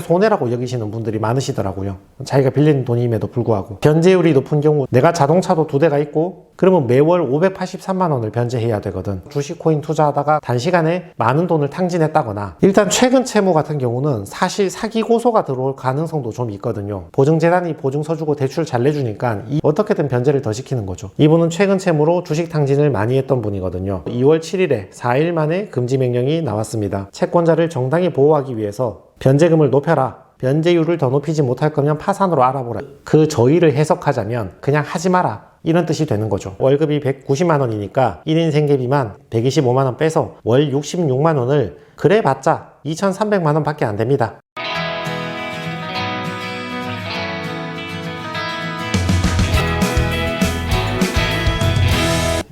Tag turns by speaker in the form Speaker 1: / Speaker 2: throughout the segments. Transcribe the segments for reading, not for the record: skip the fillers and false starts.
Speaker 1: 손해라고 여기시는 분들이 많으시더라고요. 자기가 빌린 돈임에도 불구하고. 변제율이 높은 경우 내가 자동차도 2대가 있고 그러면 매월 583만 원을 변제해야 되거든. 주식코인 투자하다가 단시간에 많은 돈을 탕진했다거나, 일단 최근 채무 같은 경우는 사실 사기 고소가 들어올 가능성도 좀 있거든요. 보증재단이 보증서 주고 대출 잘 내주니까 어떻게든 변제를 더 시키는 거죠. 이분은 최근 채무로 주식 탕진을 많이 했던 분이거든요. 2월 7일에 4일 만에 금지 명령이 나왔습니다. 채권자를 정당히 보호하기 위해서 변제금을 높여라, 변제율을 더 높이지 못할 거면 파산으로 알아보라. 그 저의를 해석하자면 그냥 하지 마라, 이런 뜻이 되는 거죠. 월급이 190만 원이니까 1인 생계비만 125만 원 빼서 월 66만 원을 그래봤자 2,300만 원 밖에 안 됩니다.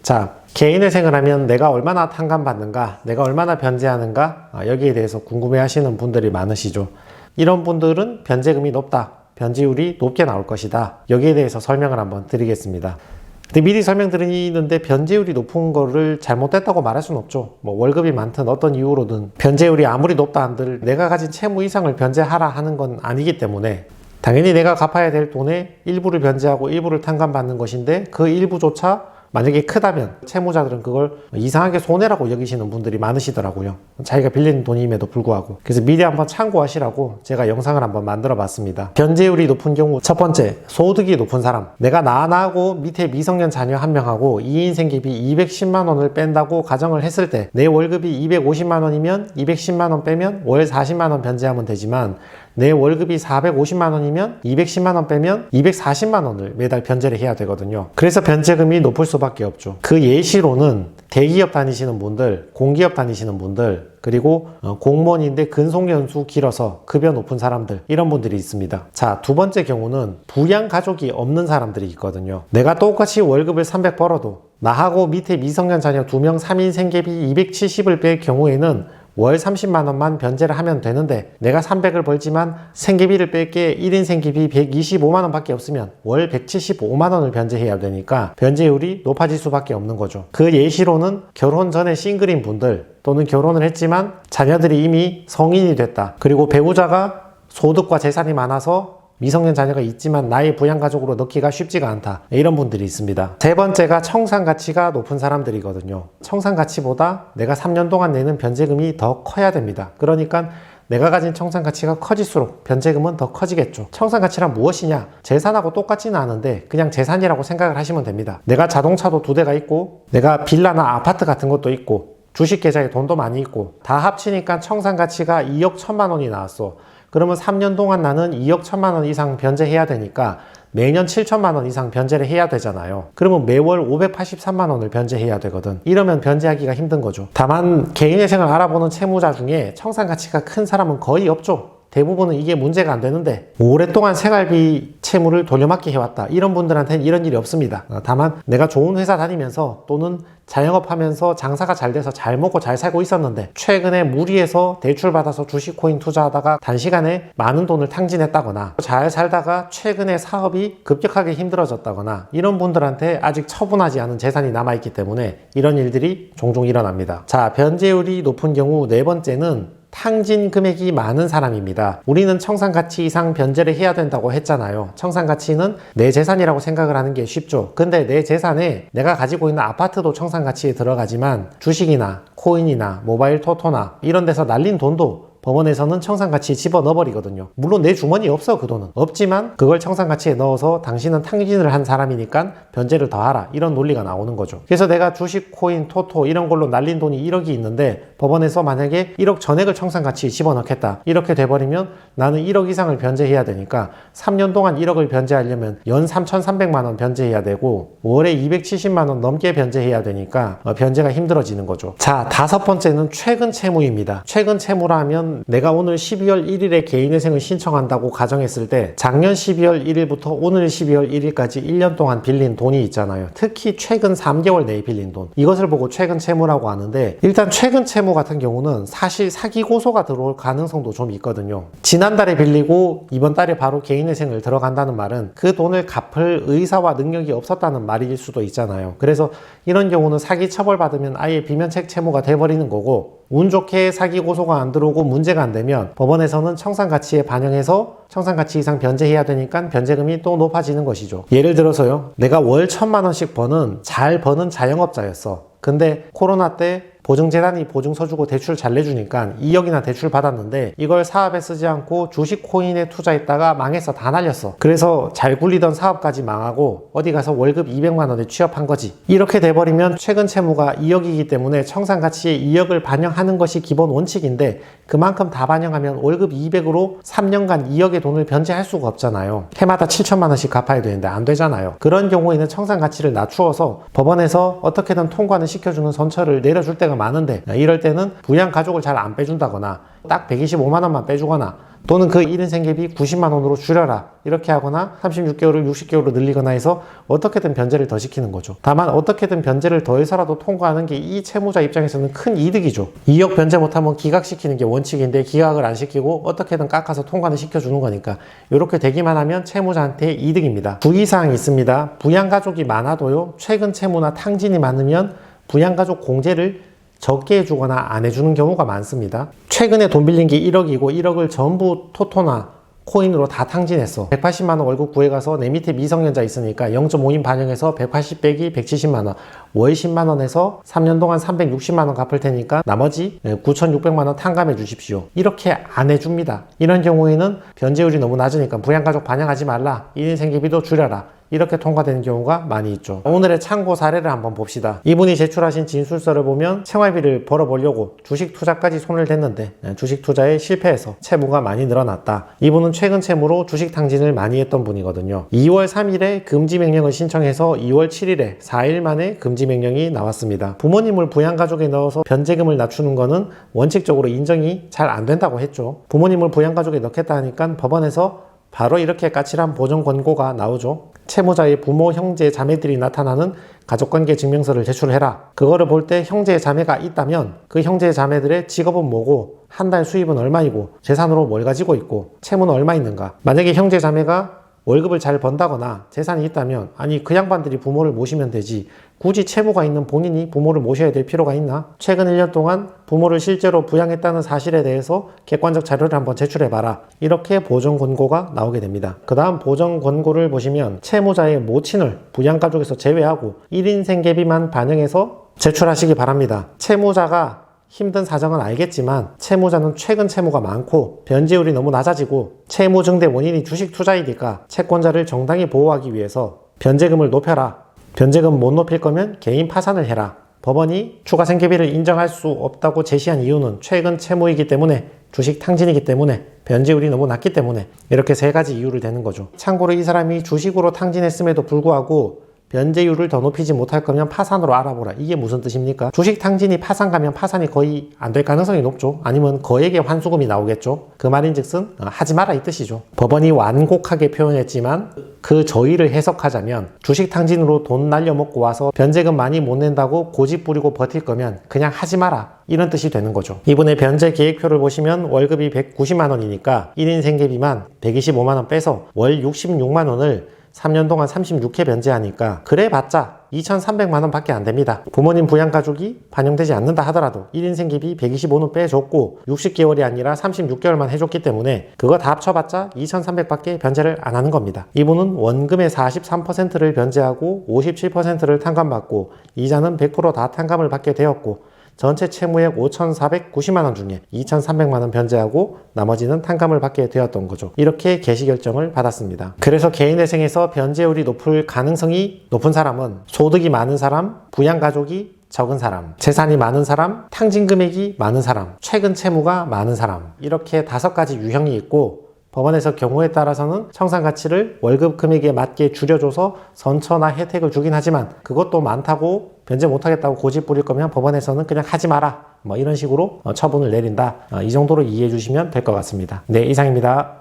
Speaker 1: 자, 개인회생을 하면 내가 얼마나 탕감받는가, 내가 얼마나 변제하는가, 여기에 대해서 궁금해 하시는 분들이 많으시죠. 이런 분들은 변제금이 높다, 변제율이 높게 나올 것이다, 여기에 대해서 설명을 한번 드리겠습니다. 근데 미리 설명드리는데 변제율이 높은 거를 잘못됐다고 말할 수는 없죠. 월급이 많든 어떤 이유로든 변제율이 아무리 높다 한들 내가 가진 채무 이상을 변제하라 하는 건 아니기 때문에 당연히 내가 갚아야 될 돈의 일부를 변제하고 일부를 탕감받는 것인데, 그 일부조차 만약에 크다면 채무자들은 그걸 이상하게 손해라고 여기시는 분들이 많으시더라고요. 자기가 빌린 돈임에도 불구하고. 그래서 미리 한번 참고하시라고 제가 영상을 한번 만들어 봤습니다. 변제율이 높은 경우, 첫 번째, 소득이 높은 사람. 내가 나하고 밑에 미성년 자녀 1명하고 2인 생계비 210만 원을 뺀다고 가정을 했을 때 내 월급이 250만 원이면 210만 원 빼면 월 40만 원 변제하면 되지만, 내 월급이 450만 원이면 210만 원 빼면 240만 원을 매달 변제를 해야 되거든요. 그래서 변제금이 높을 수밖에 없죠. 그 예시로는 대기업 다니시는 분들, 공기업 다니시는 분들, 그리고 공무원인데 근속연수 길어서 급여 높은 사람들, 이런 분들이 있습니다. 자, 두 번째 경우는 부양 가족이 없는 사람들이 있거든요. 내가 똑같이 월급을 300 벌어도 나하고 밑에 미성년 자녀 2명 3인 생계비 270을 뺄 경우에는 월 30만 원만 변제를 하면 되는데, 내가 300을 벌지만 생계비를 뺄게 1인 생계비 125만 원 밖에 없으면 월 175만 원을 변제해야 되니까 변제율이 높아질 수밖에 없는 거죠. 그 예시로는 결혼 전에 싱글인 분들, 또는 결혼을 했지만 자녀들이 이미 성인이 됐다, 그리고 배우자가 소득과 재산이 많아서 미성년 자녀가 있지만 나의 부양가족으로 넣기가 쉽지가 않다, 이런 분들이 있습니다. 세 번째가 청산가치가 높은 사람들이거든요. 청산가치보다 내가 3년 동안 내는 변제금이 더 커야 됩니다. 그러니까 내가 가진 청산가치가 커질수록 변제금은 더 커지겠죠. 청산가치란 무엇이냐? 재산하고 똑같지는 않은데 그냥 재산이라고 생각을 하시면 됩니다. 내가 자동차도 2대가 있고, 내가 빌라나 아파트 같은 것도 있고, 주식 계좌에 돈도 많이 있고, 다 합치니까 청산가치가 2억 1천만 원이 나왔어. 그러면 3년 동안 나는 2억 1천만 원 이상 변제해야 되니까 매년 7천만 원 이상 변제를 해야 되잖아요. 그러면 매월 583만 원을 변제해야 되거든. 이러면 변제하기가 힘든 거죠. 다만 개인회생을 알아보는 채무자 중에 청산가치가 큰 사람은 거의 없죠. 대부분은 이게 문제가 안 되는데 오랫동안 생활비 채무를 돌려막기 해왔다, 이런 분들한테는 이런 일이 없습니다. 다만 내가 좋은 회사 다니면서 또는 자영업하면서 장사가 잘 돼서 잘 먹고 잘 살고 있었는데 최근에 무리해서 대출받아서 주식코인 투자하다가 단시간에 많은 돈을 탕진했다거나, 잘 살다가 최근에 사업이 급격하게 힘들어졌다거나, 이런 분들한테 아직 처분하지 않은 재산이 남아있기 때문에 이런 일들이 종종 일어납니다. 자, 변제율이 높은 경우 네 번째는 탕진 금액이 많은 사람입니다. 우리는 청산가치 이상 변제를 해야 된다고 했잖아요. 청산가치는 내 재산이라고 생각을 하는 게 쉽죠. 근데 내 재산에 내가 가지고 있는 아파트도 청산가치에 들어가지만 주식이나 코인이나 모바일 토토나 이런 데서 날린 돈도 법원에서는 청산가치에 집어넣어버리거든요. 물론 내 주머니에 없어, 그 돈은. 없지만 그걸 청산가치에 넣어서 당신은 탕진을 한 사람이니까 변제를 더하라, 이런 논리가 나오는 거죠. 그래서 내가 주식, 코인, 토토 이런 걸로 날린 돈이 1억이 있는데 법원에서 만약에 1억 전액을 청산가치에 집어넣겠다, 이렇게 돼버리면 나는 1억 이상을 변제해야 되니까 3년 동안 1억을 변제하려면 연 3,300만 원 변제해야 되고 월에 270만 원 넘게 변제해야 되니까 변제가 힘들어지는 거죠. 자, 다섯 번째는 최근 채무입니다. 최근 채무라면 내가 오늘 12월 1일에 개인회생을 신청한다고 가정했을 때 작년 12월 1일부터 오늘 12월 1일까지 1년 동안 빌린 돈이 있잖아요. 특히 최근 3개월 내에 빌린 돈, 이것을 보고 최근 채무라고 하는데, 일단 최근 채무 같은 경우는 사실 사기 고소가 들어올 가능성도 좀 있거든요. 지난달에 빌리고 이번 달에 바로 개인회생을 들어간다는 말은 그 돈을 갚을 의사와 능력이 없었다는 말일 수도 있잖아요. 그래서 이런 경우는 사기 처벌받으면 아예 비면책 채무가 돼버리는 거고, 운 좋게 사기 고소가 안 들어오고 문제가 안 되면 법원에서는 청산가치에 반영해서 청산가치 이상 변제해야 되니까 변제금이 또 높아지는 것이죠. 예를 들어서요, 내가 월 1,000만 원씩 잘 버는 자영업자였어. 근데 코로나 때 보증재단이 보증서 주고 대출 잘 내주니까 2억이나 대출 받았는데 이걸 사업에 쓰지 않고 주식 코인에 투자했다가 망해서 다 날렸어. 그래서 잘 굴리던 사업까지 망하고 어디 가서 월급 200만 원에 취업한 거지. 이렇게 돼버리면 최근 채무가 2억이기 때문에 청산가치에 2억을 반영하는 것이 기본 원칙인데 그만큼 다 반영하면 월급 200으로 3년간 2억의 돈을 변제할 수가 없잖아요. 해마다 7천만 원씩 갚아야 되는데 안 되잖아요. 그런 경우에는 청산가치를 낮추어서 법원에서 어떻게든 통과는 시켜주는 선처를 내려줄 때가 많은데, 이럴 때는 부양가족을 잘 안 빼준다거나 딱 125만 원만 빼주거나 또는 그 1인 생계비 90만 원으로 줄여라 이렇게 하거나 36개월을 60개월로 늘리거나 해서 어떻게든 변제를 더 시키는 거죠. 다만 어떻게든 변제를 더해서라도 통과하는 게 이 채무자 입장에서는 큰 이득이죠. 2억 변제 못하면 기각시키는 게 원칙인데 기각을 안 시키고 어떻게든 깎아서 통과는 시켜주는 거니까 이렇게 되기만 하면 채무자한테 이득입니다. 주의사항이 있습니다. 부양가족이 많아도요, 최근 채무나 탕진이 많으면 부양가족 공제를 적게 해주거나 안 해주는 경우가 많습니다. 최근에 돈 빌린 게 1억이고 1억을 전부 토토나 코인으로 다 탕진했어. 180만 원 월급 구해가서 내 밑에 미성년자 있으니까 0.5인 반영해서 180 빼기 170만 원, 월 10만 원에서 3년 동안 360만 원 갚을 테니까 나머지 9,600만 원 탕감해 주십시오. 이렇게 안 해줍니다. 이런 경우에는 변제율이 너무 낮으니까 부양가족 반영하지 말라, 1인 생계비도 줄여라, 이렇게 통과되는 경우가 많이 있죠. 오늘의 참고 사례를 한번 봅시다. 이분이 제출하신 진술서를 보면 생활비를 벌어보려고 주식 투자까지 손을 댔는데 주식 투자에 실패해서 채무가 많이 늘어났다. 이분은 최근 채무로 주식 탕진을 많이 했던 분이거든요. 2월 3일에 금지 명령을 신청해서 2월 7일에 4일 만에 금지 명령이 나왔습니다. 부모님을 부양가족에 넣어서 변제금을 낮추는 거는 원칙적으로 인정이 잘 안 된다고 했죠. 부모님을 부양가족에 넣겠다 하니까 법원에서 바로 이렇게 까칠한 보정 권고가 나오죠. 채무자의 부모, 형제, 자매들이 나타나는 가족관계 증명서를 제출해라. 그거를 볼 때 형제, 자매가 있다면 그 형제, 자매들의 직업은 뭐고 한 달 수입은 얼마이고 재산으로 뭘 가지고 있고 채무는 얼마 있는가. 만약에 형제, 자매가 월급을 잘 번다거나 재산이 있다면 아니 그 양반들이 부모를 모시면 되지 굳이 채무가 있는 본인이 부모를 모셔야 될 필요가 있나? 최근 1년 동안 부모를 실제로 부양했다는 사실에 대해서 객관적 자료를 한번 제출해봐라. 이렇게 보정 권고가 나오게 됩니다. 그 다음 보정 권고를 보시면 채무자의 모친을 부양가족에서 제외하고 1인 생계비만 반영해서 제출하시기 바랍니다. 채무자가 힘든 사정은 알겠지만 채무자는 최근 채무가 많고 변제율이 너무 낮아지고 채무 증대 원인이 주식 투자이니까 채권자를 정당히 보호하기 위해서 변제금을 높여라. 변제금 못 높일 거면 개인 파산을 해라. 법원이 추가 생계비를 인정할 수 없다고 제시한 이유는 최근 채무이기 때문에 주식 탕진이기 때문에 변제율이 너무 낮기 때문에 이렇게 세 가지 이유를 대는 거죠. 참고로 이 사람이 주식으로 탕진했음에도 불구하고 변제율을 더 높이지 못할 거면 파산으로 알아보라. 이게 무슨 뜻입니까? 주식 탕진이 파산 가면 파산이 거의 안 될 가능성이 높죠. 아니면 거액의 환수금이 나오겠죠. 그 말인즉슨 하지 마라 이 뜻이죠. 법원이 완곡하게 표현했지만 그 저의를 해석하자면 주식 탕진으로 돈 날려먹고 와서 변제금 많이 못 낸다고 고집 부리고 버틸 거면 그냥 하지 마라. 이런 뜻이 되는 거죠. 이분의 변제 계획표를 보시면 월급이 190만 원이니까 1인 생계비만 125만 원 빼서 월 66만 원을 3년 동안 36회 변제하니까 그래봤자 2,300만 원 밖에 안 됩니다. 부모님 부양가족이 반영되지 않는다 하더라도 1인 생계비 125는 빼줬고 60개월이 아니라 36개월만 해줬기 때문에 그거 다 합쳐봤자 2,300 밖에 변제를 안 하는 겁니다. 이분은 원금의 43%를 변제하고 57%를 탕감받고 이자는 100% 다 탕감을 받게 되었고 전체 채무액 5,490만 원 중에 2,300만 원 변제하고 나머지는 탕감을 받게 되었던 거죠. 이렇게 개시 결정을 받았습니다. 그래서 개인회생에서 변제율이 높을 가능성이 높은 사람은 소득이 많은 사람, 부양가족이 적은 사람, 재산이 많은 사람, 탕진 금액이 많은 사람, 최근 채무가 많은 사람, 이렇게 5가지 유형이 있고 법원에서 경우에 따라서는 청산가치를 월급 금액에 맞게 줄여줘서 선처나 혜택을 주긴 하지만 그것도 많다고 변제 못하겠다고 고집 부릴 거면 법원에서는 그냥 하지 마라. 이런 식으로 처분을 내린다. 이 정도로 이해해 주시면 될 것 같습니다. 네, 이상입니다.